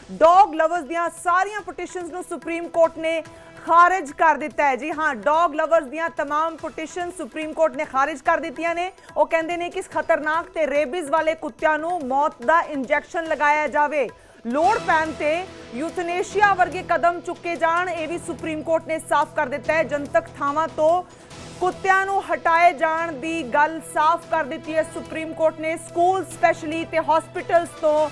Dog lovers ਦੀਆਂ ਸਾਰੀਆਂ petitions ਨੂੰ ਸੁਪਰੀਮ ਕੋਰਟ ਨੇ ਖਾਰਜ ਕਰ ਦਿੱਤਾ ਹੈ। ਜੀ ਹਾਂ, ਡੌਗ ਲਵਰਸ ਦੀਆਂ तमाम ਪਟੀਸ਼ਨ ਸੁਪਰੀਮ ਕੋਰਟ ਨੇ ਖਾਰਜ ਕਰ ਦਿੱਤੀਆਂ ਨੇ। ਉਹ ਕਹਿੰਦੇ ਨੇ ਕਿ ਖਤਰਨਾਕ ਤੇ ਰੇਬੀਜ਼ ਵਾਲੇ ਕੁੱਤਿਆਂ ਨੂੰ ਮੌਤ ਦਾ ਇੰਜੈਕਸ਼ਨ ਲਗਾਇਆ ਜਾਵੇ। ਲੋੜ ਪੈਣ ਤੇ ਯੂਥਨੇਸ਼ੀਆ ਵਰਗੇ ਕਦਮ ਚੁੱਕੇ ਜਾਣ, ਇਹ ਵੀ ਸੁਪਰੀਮ ਕੋਰਟ ਨੇ ਸਾਫ਼ ਕਰ ਦਿੱਤਾ ਹੈ। ਜਨਤਕ ਥਾਵਾਂ ਤੋਂ ਕੁੱਤਿਆਂ ਨੂੰ ਹਟਾਏ ਜਾਣ ਦੀ ਗੱਲ ਸਾਫ਼ ਕਰ ਦਿੱਤੀ ਹੈ ਸੁਪਰੀਮ ਕੋਰਟ ਨੇ। ਸਕੂਲ ਸਪੈਸ਼ਲੀ ਤੇ ਹਸਪੀਟਲਸ ਤੋਂ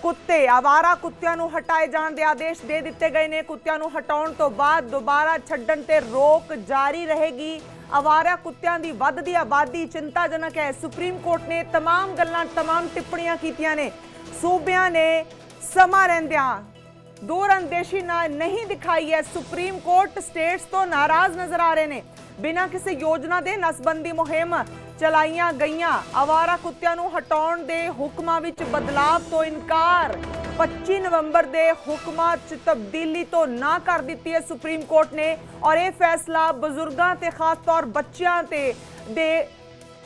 कुत्ते आवारा कुत्तियां नूं हटाए जाण दे आदेश दे दिते गए ने। कुत्तियां नूं हटाउण तो बाद दोबारा छड्डण ते रोक जारी रहेगी। आवारा कुत्तियां दी वधदी आबादी चिंताजनक है। सुप्रीम कोर्ट ने तमाम गल्लां तमाम टिप्पणियां कीतियां ने। सूबियां ने समा रहिंदियां दूरअंदेशी नहीं दिखाई है। सुप्रीम कोर्ट स्टेट्स तो नाराज नजर आ रहे ने। बिना किसी योजना दे नसबंदी मुहिम चलाईयां गईयां। आवारा कुत्तियां नूं हटाउण दे हुक्मां विच बदलाव तो इनकार। 25 नवंबर दे हुक्मां च तब्दीली तो ना कर दित्ती है सुप्रीम कोर्ट ने। और यह फैसला बजुर्गां ते खास तौर बच्चियां ते दे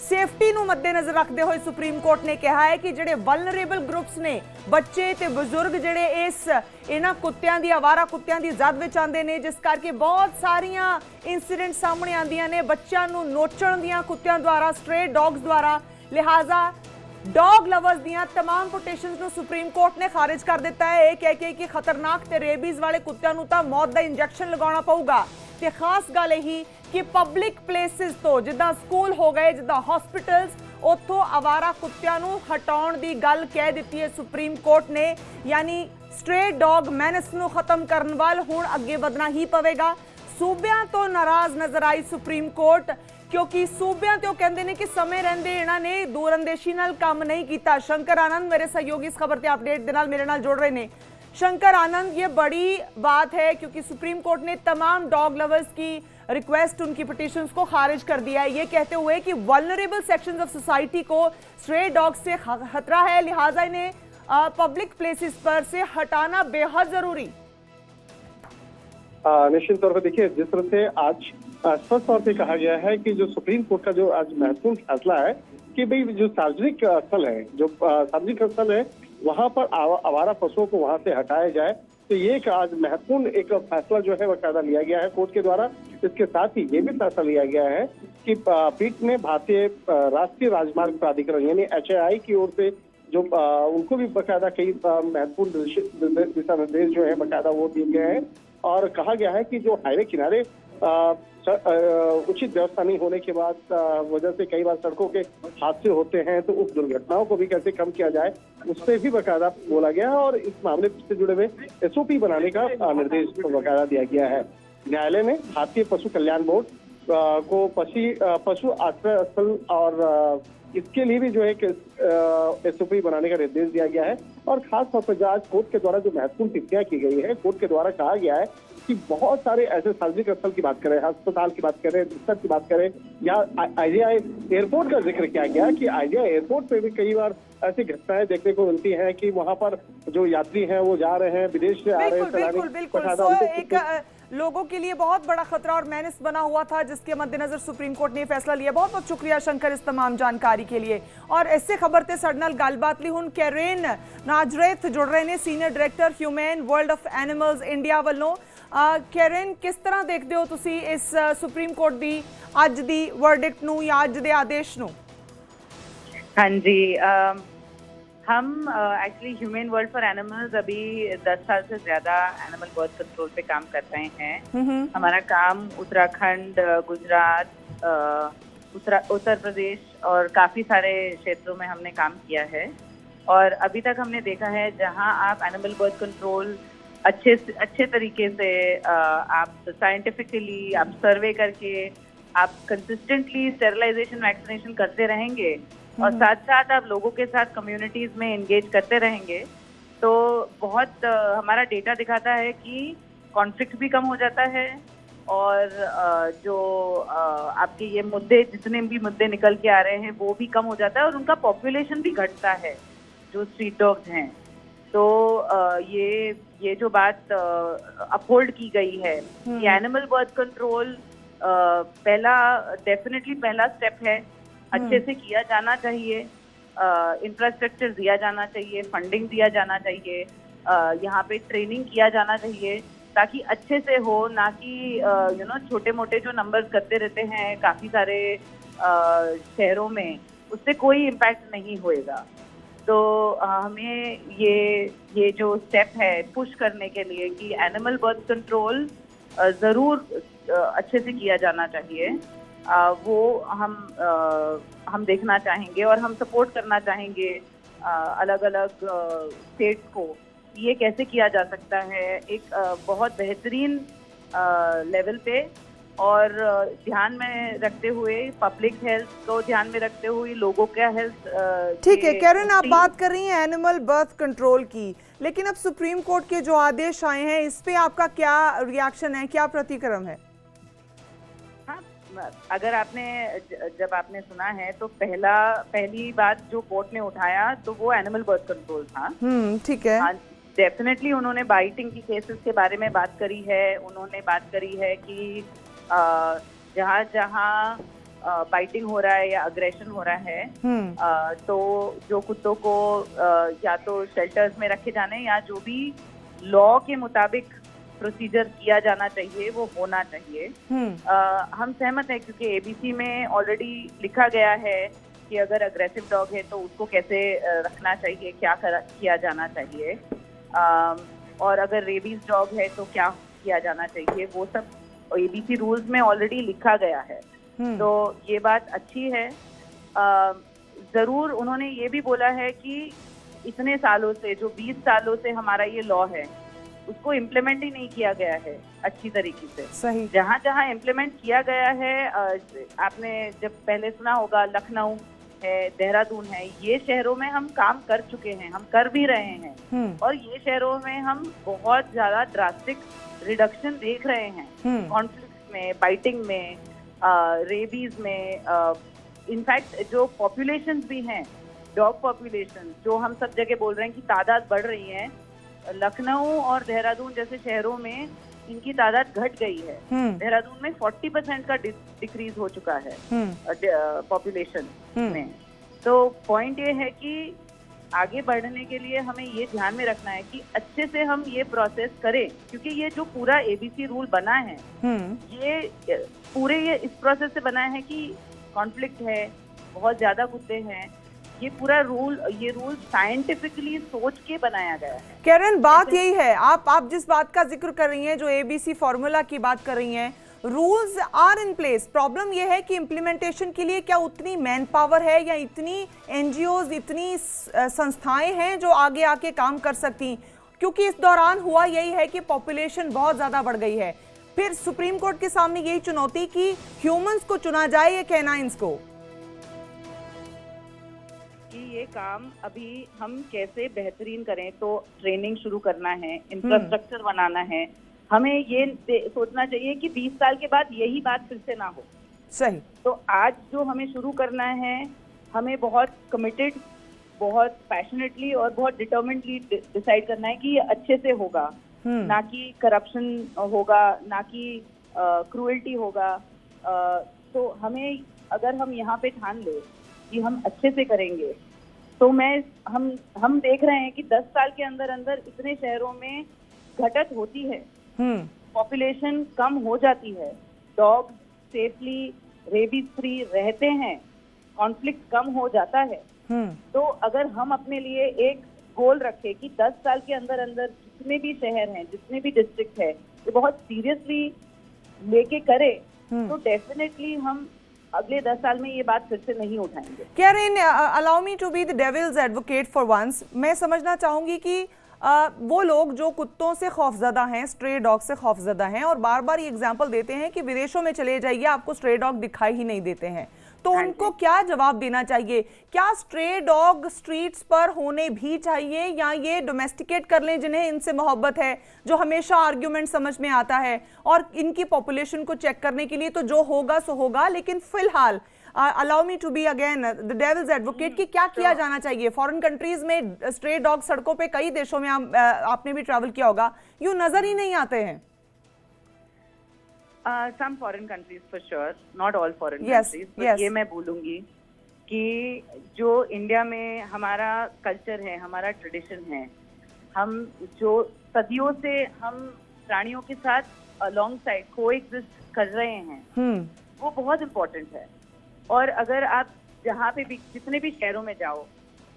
सेफ्टी नूं मद्देनजर रखते हुए सुप्रीम कोर्ट ने कहा है कि जिहड़े वल्नरेबल ग्रुप्स ने, बच्चे ते बुजुर्ग जिहड़े इस इन्हां कुत्तियां दी आवारा कुत्तियां दी जद विच आंदे ने, जिस करके बहुत सारियां इंसीडेंट सामने आंदियां ने बच्चियां नूं नोचण दियां कुत्तियां द्वारा, स्ट्रे डॉग्स द्वारा। लिहाजा डॉग लवर्स दियां तमाम पटिशनस नूं सुप्रीम कोर्ट ने खारिज कर दिता है। यह कह के कि खतरनाक ते रेबीज वाले कुत्तियां नूं तां मौत दा इंजैक्शन लगाउणा पऊगा। ते खास गल यही कि पब्लिक प्लेसिस तो जिद्दां स्कूल हो गए, जिद्दां हॉस्पिटल्स, उत्थों आवारा कुत्तियां नूं हटाउण दी गल कह दित्ती है सुप्रीम कोर्ट ने। यानी स्ट्रे डॉग मैनस नूं खत्म करन वाल हुण अगे वधना ही पवेगा। सूबियां तो नाराज नजर आई सुप्रीम कोर्ट, क्योंकि सूबियां तो कहते हैं कि समय रहंदे इन्हां ने दूरअंदेशी नाल काम नहीं किया। शंकर आनंद मेरे सहयोगी इस खबर के अपडेट दे नाल मेरे नाल जुड़ रहे हैं। शंकर आनंद, ये बड़ी बात है क्योंकि सुप्रीम कोर्ट ने तमाम डॉग लवर्स की रिक्वेस्ट, उनकी पिटीशंस को खारिज कर दिया है, ये कहते हुए कि वल्नरेबल सेक्शंस ऑफ सोसाइटी को स्ट्रे डॉग से खतरा है, लिहाजा इन्हें पब्लिक प्लेसेस पर से हटाना बेहद जरूरी। निश्चित तौर पर देखिए, जिस तरह से आज स्पष्ट तौर पे कहा गया है कि जो सुप्रीम कोर्ट का जो आज महत्वपूर्ण फैसला है कि भाई जो सार्वजनिक स्थल है, जो सार्वजनिक स्थल है, वहां पर आवारा पशुओं को वहां से हटाया जाए, तो ये एक आज महत्वपूर्ण एक फैसला जो है बाकायदा लिया गया है कोर्ट के द्वारा। इसके साथ ही ये भी फैसला लिया गया है कि पीठ ने भारतीय राष्ट्रीय राजमार्ग प्राधिकरण यानी HAI की ओर से जो उनको भी बाकायदा कई महत्वपूर्ण दिशा निर्देश जो है बाकायदा वो दिए गए हैं। और कहा गया है कि जो हाईवे किनारे उचित व्यवस्था नहीं होने के बाद वजह से कई बार सड़कों के हादसे होते हैं, तो उस दुर्घटनाओं को भी कैसे कम किया जाए उस पर भी बाकायदा बोला गया है। और इस मामले से जुड़े हुए SOP बनाने का निर्देश बाकायदा दिया गया है। न्यायालय ने भारतीय पशु कल्याण बोर्ड को पशु आश्रय स्थल और इसके लिए भी जो है SOP बनाने का निर्देश दिया गया है। और खास तौर पर आज कोर्ट के द्वारा जो महत्वपूर्ण टिप्पणियां की गई है, कोर्ट के द्वारा कहा गया है कि बहुत सारे ऐसे सार्वजनिक स्थल की बात करें, अस्पताल की बात करें, बिस्तर की बात करें, या IGI एयरपोर्ट का जिक्र किया गया कि IGI एयरपोर्ट पे भी कई बार ऐसी घटनाएं देखने को मिलती हैं कि वहां पर जो यात्री हैं वो जा रहे हैं, विदेश से आ रहे हैं, बिल्कुल लोगों के लिए बहुत बड़ा खतरा और मैनस बना हुआ था, जिसके मद्देनजर सुप्रीम कोर्ट ने फैसला लिया। बहुत बहुत शुक्रिया शंकर इस तमाम जानकारी के लिए। और ऐसे खबर ते साडे नाल गलबात ली हुण कैरेन नाजरेथ जुड़ रहे ने, senior director human world of animals India वालों। कैरेन, किस तरह देखते हो तुसी इस सुप्रीम कोर्ट दी अज दी वर्डिक्ट नूं या अज दे आदेश नूं? हाँ जी, हम actually human world for animals अभी 10 साल से ज्यादा एनिमल बर्थ कंट्रोल पे काम कर रहे हैं। हमारा काम उत्तराखंड, गुजरात, उत्तर प्रदेश और काफी सारे क्षेत्रों में हमने काम किया है। और अभी तक हमने देखा है जहां आप एनिमल बर्थ कंट्रोल अच्छे तरीके से आप साइंटिफिकली आप सर्वे करके आप कंसिस्टेंटली स्टेरिलाइजेशन वैक्सीनेशन करते रहेंगे और साथ साथ आप लोगों के साथ कम्युनिटीज में एंगेज करते रहेंगे, तो बहुत हमारा डेटा दिखाता है कि कॉन्फ्लिक्ट भी कम हो जाता है। और जो आपके ये मुद्दे, जितने भी मुद्दे निकल के आ रहे हैं वो भी कम हो जाता है और उनका पॉपुलेशन भी घटता है जो स्ट्रीट डॉग्स हैं। तो ये जो बात अपहोल्ड की गई है कि एनिमल बर्थ कंट्रोल डेफिनेटली पहला स्टेप है, अच्छे से किया जाना चाहिए, इंफ्रास्ट्रक्चर दिया जाना चाहिए, फंडिंग दिया जाना चाहिए, यहाँ पे ट्रेनिंग किया जाना चाहिए ताकि अच्छे से हो, ना कि छोटे मोटे जो नंबर्स करते रहते हैं काफी सारे शहरों में, उससे कोई इम्पैक्ट नहीं होएगा। तो हमें ये जो स्टेप है पुश करने के लिए कि एनिमल बर्थ कंट्रोल जरूर अच्छे से किया जाना चाहिए, वो हम देखना चाहेंगे और हम सपोर्ट करना चाहेंगे अलग अलग स्टेट्स को, ये कैसे किया जा सकता है एक बहुत बेहतरीन लेवल पे, और ध्यान में रखते हुए, पब्लिक हेल्थ को ध्यान में रखते हुए, लोगों का हेल्थ। ठीक है कैरन, आप बात कर रही हैं एनिमल बर्थ कंट्रोल की, लेकिन अब सुप्रीम कोर्ट के जो आदेश आए हैं इस पे आपका क्या रिएक्शन है, क्या प्रतिक्रम है? अगर जब आपने सुना है तो पहली बात जो कोर्ट ने उठाया तो वो एनिमल बर्थ कंट्रोल था। ठीक है। हाँ, डेफिनेटली उन्होंने बाइटिंग की केसेस के बारे में बात करी है। उन्होंने बात करी है कि जहाँ जहाँ बाइटिंग हो रहा है या अग्रेशन हो रहा है तो जो कुत्तों को या तो शेल्टर्स में रखे जाने या जो भी लॉ के मुताबिक प्रोसीजर किया जाना चाहिए वो होना चाहिए। हम सहमत हैं क्योंकि एबीसी में ऑलरेडी लिखा गया है कि अगर अग्रेसिव डॉग है तो उसको कैसे रखना चाहिए, क्या किया जाना चाहिए, और अगर रेबीज डॉग है तो क्या किया जाना चाहिए, वो सब एबीसी रूल्स में ऑलरेडी लिखा गया है। तो ये बात अच्छी है। जरूर उन्होंने ये भी बोला है कि इतने सालों से, जो 20 सालों से हमारा ये लॉ है, उसको इम्प्लीमेंट ही नहीं किया गया है अच्छी तरीके से। सही। जहाँ जहाँ इम्प्लीमेंट किया गया है, आपने जब पहले सुना होगा लखनऊ है, देहरादून है, ये शहरों में हम काम कर चुके हैं, हम कर भी रहे हैं, और ये शहरों में हम बहुत ज्यादा ड्रास्टिक रिडक्शन देख रहे हैं कॉन्फ्लिक्ट में, बाइटिंग में, रेबीज में। इनफैक्ट जो पॉपुलेशन भी हैं, डॉग पॉपुलेशन, जो हम सब जगह बोल रहे हैं कि तादाद बढ़ रही है, लखनऊ और देहरादून जैसे शहरों में इनकी तादाद घट गई है। देहरादून में 40% का डिक्रीज हो चुका है पॉपुलेशन में। तो पॉइंट ये है कि आगे बढ़ने के लिए हमें ये ध्यान में रखना है कि अच्छे से हम ये प्रोसेस करें, क्योंकि ये जो पूरा एबीसी रूल बना है, ये इस प्रोसेस से बना है कि कॉन्फ्लिक्ट है, बहुत ज्यादा कुत्ते हैं, ये पूरा ये रूल साइंटिफिकली सोच के बनाया गया है। कैरन, बात यही है, आप जिस बात का जिक्र कर रही हैं, जो एबीसी फॉर्मूला की बात कर रही हैं, rules are in place. Problem यह है कि इम्प्लीमेंटेशन के लिए क्या उतनी मैन पावर है या इतनी एनजीओज, इतनी संस्थाएं हैं जो आगे आके काम कर सकती? क्योंकि इस दौरान हुआ यही है कि पॉपुलेशन बहुत ज्यादा बढ़ गई है। फिर सुप्रीम कोर्ट के सामने यही चुनौती कि ह्यूमंस को चुना जाए या कैनाइंस को। ये काम अभी हम कैसे बेहतरीन करें, तो ट्रेनिंग शुरू करना है, इंफ्रास्ट्रक्चर बनाना है। हमें ये सोचना चाहिए कि 20 साल के बाद यही बात फिर से ना हो। सही। तो आज जो हमें शुरू करना है, हमें बहुत कमिटेड, बहुत पैशनेटली और बहुत डिटर्मिनेडली डिसाइड करना है कि ये अच्छे से होगा, ना कि करप्शन होगा, ना कि क्रूएल्टी होगा। तो हमें, अगर हम यहाँ पे ठान ले कि हम अच्छे से करेंगे, तो हम देख रहे हैं कि 10 साल के अंदर अंदर इतने शहरों में घटत होती है, पॉपुलेशन कम हो जाती है, डॉग सेफली रेबीज फ्री रहते हैं, कॉन्फ्लिक्ट कम हो जाता है। तो अगर हम अपने लिए एक गोल रखें कि 10 साल के अंदर अंदर जितने भी शहर हैं, जितने भी डिस्ट्रिक्ट है, ये बहुत सीरियसली लेके करे, तो डेफिनेटली हम अगले 10 साल में ये बात फिर से नहीं उठाएंगे। Karen, allow me to be the devil's advocate for once. मैं समझना चाहूंगी कि वो लोग जो कुत्तों से खौफजदा हैं, स्ट्रे डॉग से खौफजदा हैं, और बार बार ये एग्जांपल देते हैं कि विदेशों में चले जाइए आपको स्ट्रे डॉग दिखाई ही नहीं देते हैं, तो उनको क्या जवाब देना चाहिए? क्या स्ट्रे डॉग स्ट्रीट्स पर होने भी चाहिए, या ये डोमेस्टिकेट कर लें जिन्हें इनसे मोहब्बत है, जो हमेशा आर्ग्यूमेंट समझ में आता है, और इनकी पॉपुलेशन को चेक करने के लिए तो जो होगा सो होगा, लेकिन फिलहाल allow me to be again the devil's advocate कि क्या किया जाना चाहिए? फॉरेन कंट्रीज में स्ट्रे डॉग सड़कों पे, कई देशों में आपने भी ट्रैवल किया होगा, यूं नजर ही नहीं आते हैं। Some foreign countries for sure, not all foreign countries. But ये मैं बोलूंगी कि जो इंडिया में हमारा कल्चर है, हमारा ट्रेडिशन है, हम जो सदियों से हम प्राणियों के साथ अलॉन्ग साइड कोएग्जिस्ट कर रहे हैं वो बहुत इम्पोर्टेंट है। और अगर आप जहाँ पे भी जितने भी शहरों में जाओ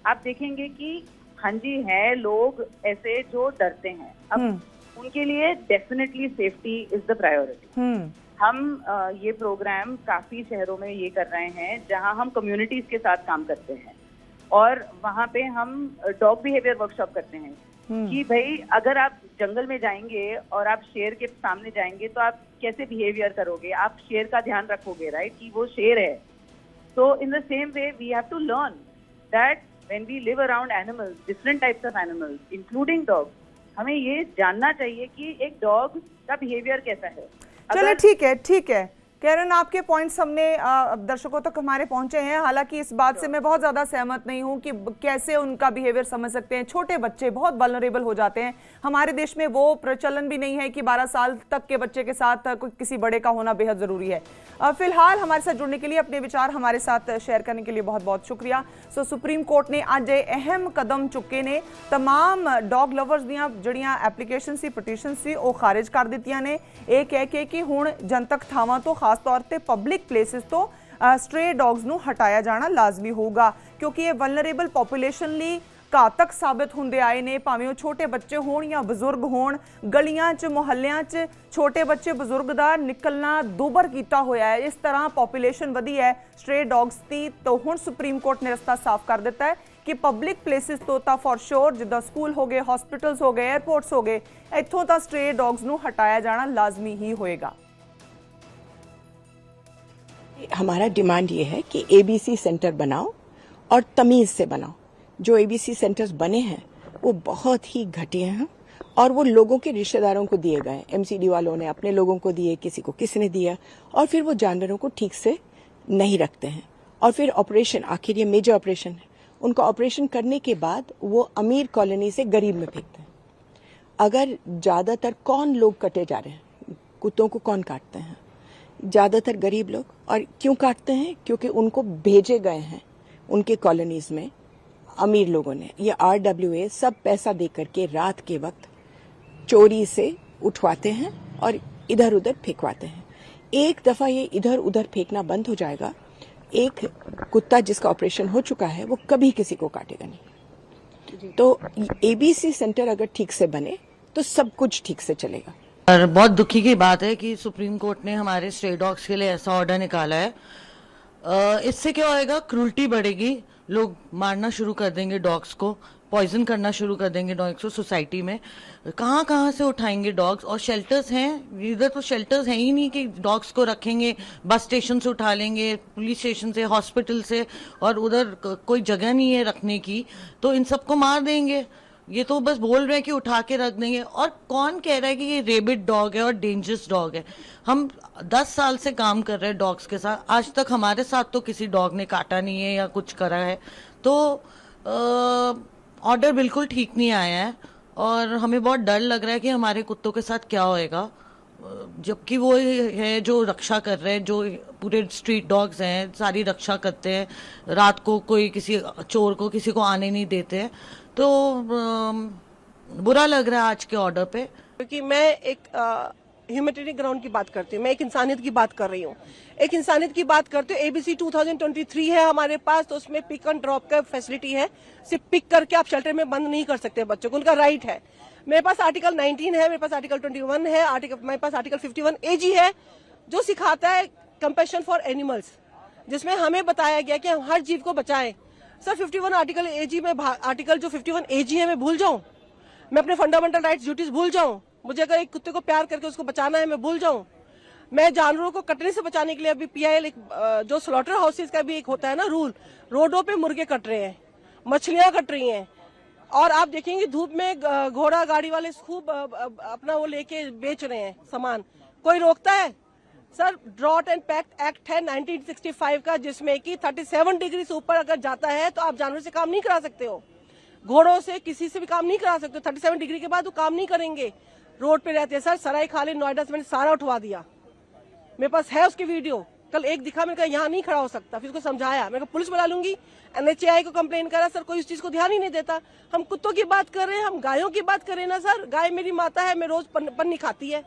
आप देखेंगे कि हाँ जी है लोग ऐसे जो डरते हैं, अब उनके लिए definitely safety is the priority. हम ये प्रोग्राम काफी शहरों में ये कर रहे हैं जहाँ हम कम्युनिटीज के साथ काम करते हैं और वहाँ पे हम डॉग बिहेवियर वर्कशॉप करते हैं कि भाई अगर आप जंगल में जाएंगे और आप शेर के सामने जाएंगे तो आप कैसे बिहेवियर करोगे, आप शेर का ध्यान रखोगे, राइट, कि वो शेर है। So in the same way, we have to learn that when we live around animals, different types of animals, including dogs, हमें ये जानना चाहिए कि एक डॉग का बिहेवियर कैसा है। चलिए ठीक है कैरन, आपके पॉइंट्स हमने दर्शकों तक हमारे पहुंचे हैं। हालांकि इस बात से मैं बहुत ज्यादा सहमत नहीं हूं कि कैसे उनका बिहेवियर समझ सकते हैं। छोटे बच्चे बहुत वल्नरेबल हो जाते हैं। हमारे देश में वो प्रचलन भी नहीं है कि 12 साल तक के बच्चे के साथ किसी बड़े का होना बेहद जरूरी है। फिलहाल हमारे साथ जुड़ने के लिए, अपने विचार हमारे साथ शेयर करने के लिए बहुत बहुत शुक्रिया। सुप्रीम कोर्ट ने अज अहम कदम चुके ने, तमाम डॉग लवर्स दियां जड़ियां एप्लीकेशन सी पटीशन सी वो खारिज कर दित्तियां ने। एक कह के कि हुण जनतक थावां तो खास तौर पे पब्लिक प्लेसिस तो स्ट्रे डॉग्स नूं हटाया जाना लाजमी होगा, क्योंकि ये वल्नरेबल पॉपूलेशन ਲਈ घातक साबित होंदे आए ने। भावें छोटे बच्चे होण या बजुर्ग होण, गलियां च मुहल्लियां च छोटे बच्चे बजुर्ग दा निकलना दोबर कीता होया है। इस तरह पॉपूलेशन वधी है स्ट्रे डॉग्स दी। तो हुण सुप्रीम कोर्ट ने रस्ता साफ कर दिता है कि पब्लिक प्लेसिस तो फॉर श्योर जिद्दां स्कूल हो गए, हॉस्पिटल्स हो गए, एयरपोर्ट्स हो गए, इत्थों तां स्ट्रे डॉग्स नूं हटाया जाना लाजमी ही होएगा। हमारा डिमांड ये है कि एबीसी सेंटर बनाओ और तमीज से बनाओ। जो एबीसी सेंटर्स बने हैं वो बहुत ही घटिया हैं और वो लोगों के रिश्तेदारों को दिए गए। एमसीडी वालों ने अपने लोगों को दिए, किसी को किसने दिया, और फिर वो जानवरों को ठीक से नहीं रखते हैं। और फिर ऑपरेशन, आखिर ये मेजर ऑपरेशन है, उनका ऑपरेशन करने के बाद वो अमीर कॉलोनी से गरीब में फेंकते हैं। अगर ज्यादातर कौन लोग कटे जा रहे हैं, कुत्तों को कौन काटते हैं? ज्यादातर गरीब लोग। और क्यों काटते हैं? क्योंकि उनको भेजे गए हैं उनके कॉलोनीज में अमीर लोगों ने। ये RWA सब पैसा देकर के रात के वक्त चोरी से उठवाते हैं और इधर उधर फेंकवाते हैं। एक दफा ये इधर उधर फेंकना बंद हो जाएगा, एक कुत्ता जिसका ऑपरेशन हो चुका है वो कभी किसी को काटेगा नहीं। तो एबीसी सेंटर अगर ठीक से बने तो सब कुछ ठीक से चलेगा। और बहुत दुखी की बात है कि सुप्रीम कोर्ट ने हमारे स्ट्रे डॉग्स के लिए ऐसा ऑर्डर निकाला है। इससे क्या होएगा? क्रूल्टी बढ़ेगी, लोग मारना शुरू कर देंगे डॉग्स को, पॉइजन करना शुरू कर देंगे डॉग्स को। सोसाइटी में कहाँ से उठाएंगे डॉग्स? और शेल्टर्स हैं, इधर तो शेल्टर्स हैं ही नहीं कि डॉग्स को रखेंगे। बस स्टेशन से उठा लेंगे, पुलिस स्टेशन से, हॉस्पिटल से, और उधर कोई जगह नहीं है रखने की, तो इन सबको मार देंगे। ये तो बस बोल रहे हैं कि उठा के रख देंगे। और कौन कह रहा है कि ये रेबिड डॉग है और डेंजरस डॉग है? हम 10 साल से काम कर रहे हैं डॉग्स के साथ, आज तक हमारे साथ तो किसी डॉग ने काटा नहीं है या कुछ करा है। तो ऑर्डर बिल्कुल ठीक नहीं आया है और हमें बहुत डर लग रहा है कि हमारे कुत्तों के साथ क्या होएगा। जबकि वो है जो रक्षा कर रहे हैं, जो पूरे स्ट्रीट डॉग्स हैं, सारी रक्षा करते हैं, रात को कोई किसी चोर को किसी को आने नहीं देते हैं। तो बुरा लग रहा है आज के ऑर्डर पे, क्योंकि मैं एक ह्यूमैनिटेरियन ग्राउंड की बात करती हूँ, मैं एक इंसानियत की बात कर रही हूँ। एक इंसानियत की बात करते हो, एबीसी 2023 है हमारे पास, तो उसमें पिक एंड ड्रॉप का फैसिलिटी है। सिर्फ पिक करके आप शेल्टर में बंद नहीं कर सकते बच्चों को, उनका राइट है। मेरे पास आर्टिकल 19 है, मेरे पास आर्टिकल 21 है, मेरे पास आर्टिकल 51 AG है जो सिखाता है कंपैशन फॉर एनिमल्स, जिसमें हमें बताया गया कि हम हर जीव को बचाएं। सर 51 आर्टिकल AG में आर्टिकल जो 51 AG है मैं भूल जाऊं? मैं अपने फंडामेंटल राइट्स ड्यूटीज भूल जाऊं? मुझे अगर एक कुत्ते को प्यार करके उसको बचाना है मैं भूल जाऊं? मैं जानवरों को कटने से बचाने के लिए अभी PIL जो स्लॉटर हाउसेज का भी एक होता है ना रूल, रोडों पे मुर्गे कट रहे हैं, मछलियां कट रही हैं, और आप देखेंगे धूप में घोड़ा गाड़ी वाले खूब अपना वो लेके बेच रहे हैं सामान, कोई रोकता है? Sir drought and pact act है 1965 का, जिसमें कि 37 डिग्री से ऊपर अगर जाता है तो आप जानवर से काम नहीं करा सकते हो, घोड़ों से किसी से भी काम नहीं करा सकते हो। 37 डिग्री के बाद वो काम नहीं करेंगे, रोड पे रहते हैं। सर सराय खाली नोएडा से मैंने सारा उठवा दिया, मेरे पास है उसकी वीडियो, कल एक दिखा, मैंने कहा यहाँ नहीं खड़ा हो सकता, फिर उसको समझाया, मैंने कहा पुलिस बुला लूंगी। NHAI को कंप्लेन करा, सर कोई इस चीज को ध्यान ही नहीं देता। हम कुत्तों की बात कर रहे हैं, हम गायों की बात कर रहे हैं ना सर, गाय मेरी माता है, मैं रोज पन्नी खाती है।